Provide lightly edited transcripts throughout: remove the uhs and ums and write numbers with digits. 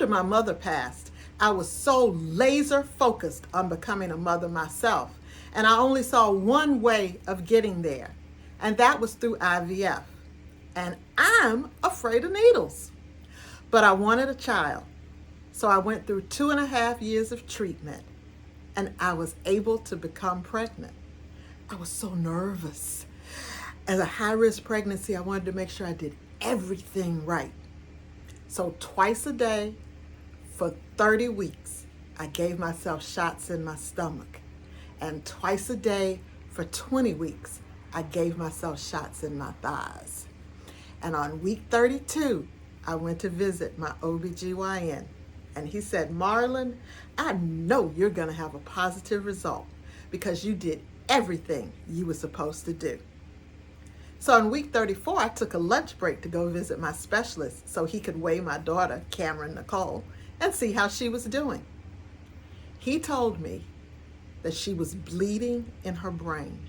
After my mother passed, I was so laser focused on becoming a mother myself, and I only saw one way of getting there, and that was through IVF. And I'm afraid of needles. But I wanted a child, so I went through 2.5 years of treatment, and I was able to become pregnant. I was so nervous. As a high-risk pregnancy, I wanted to make sure I did everything right. So twice a day for 30 weeks, I gave myself shots in my stomach. And twice a day for 20 weeks, I gave myself shots in my thighs. And on week 32, I went to visit my OBGYN. And he said, Marlon, I know you're going to have a positive result because you did everything you were supposed to do. So in week 34, I took a lunch break to go visit my specialist so he could weigh my daughter, Cameron Nicole, and see how she was doing. He told me that she was bleeding in her brain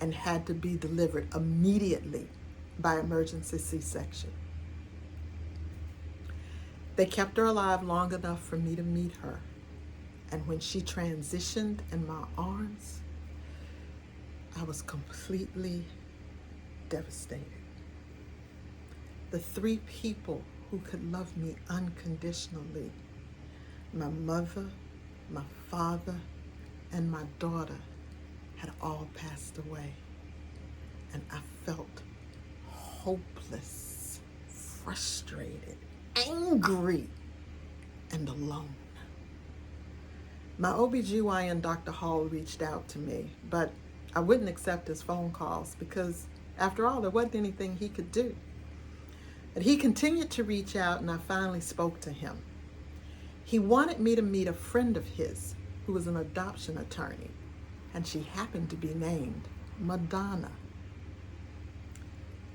and had to be delivered immediately by emergency C-section. They kept her alive long enough for me to meet her. And when she transitioned in my arms, I was completely devastated. The three people who could love me unconditionally, my mother, my father, and my daughter, had all passed away. And I felt hopeless, frustrated, angry, and alone. My OBGYN, Dr. Hall, reached out to me, but I wouldn't accept his phone calls because, after all, there wasn't anything he could do. But he continued to reach out, and I finally spoke to him. He wanted me to meet a friend of his who was an adoption attorney, and she happened to be named Madonna.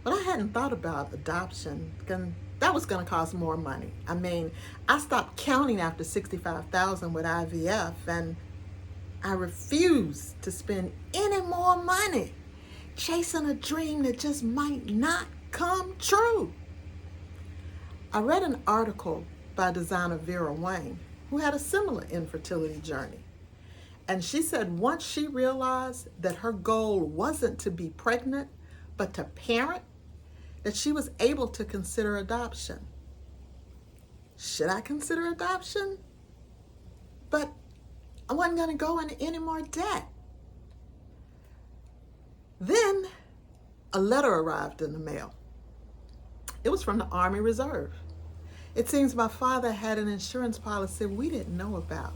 But I hadn't thought about adoption. That was going to cost more money. I mean, I stopped counting after $65,000 with IVF, and I refused to spend any more money chasing a dream that just might not come true. I read an article by designer Vera Wang, who had a similar infertility journey. And she said once she realized that her goal wasn't to be pregnant, but to parent, that she was able to consider adoption. Should I consider adoption? But I wasn't going to go into any more debt. Then a letter arrived in the mail. It was from the Army Reserve. It seems my father had an insurance policy we didn't know about.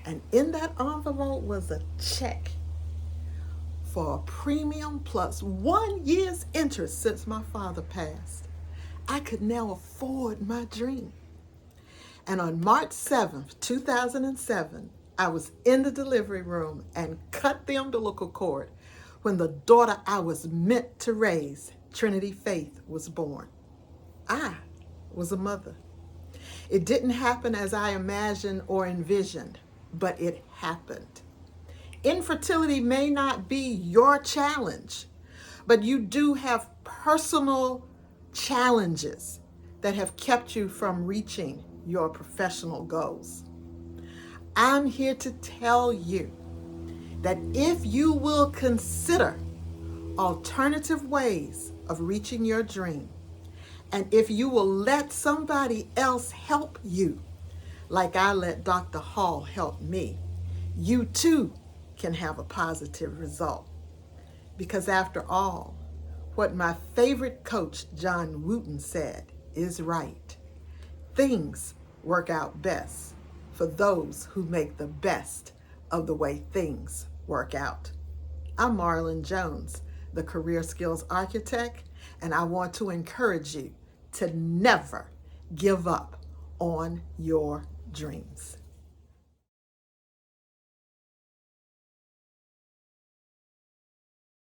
And in that envelope was a check for a premium plus 1 year's interest since my father passed. I could now afford my dream. And on March 7th, 2007, I was in the delivery room and cut the umbilical cord when the daughter I was meant to raise, Trinity Faith, was born. I was a mother. It didn't happen as I imagined or envisioned, but it happened. Infertility may not be your challenge, but you do have personal challenges that have kept you from reaching your professional goals. I'm here to tell you that if you will consider alternative ways of reaching your dream, and if you will let somebody else help you, like I let Dr. Hall help me, you too can have a positive result. Because after all, what my favorite coach, John Wooten, said is right. Things work out best for those who make the best of the way things work out. I'm Marlon Jones, the Career Skills Architect, and I want to encourage you to never give up on your dreams.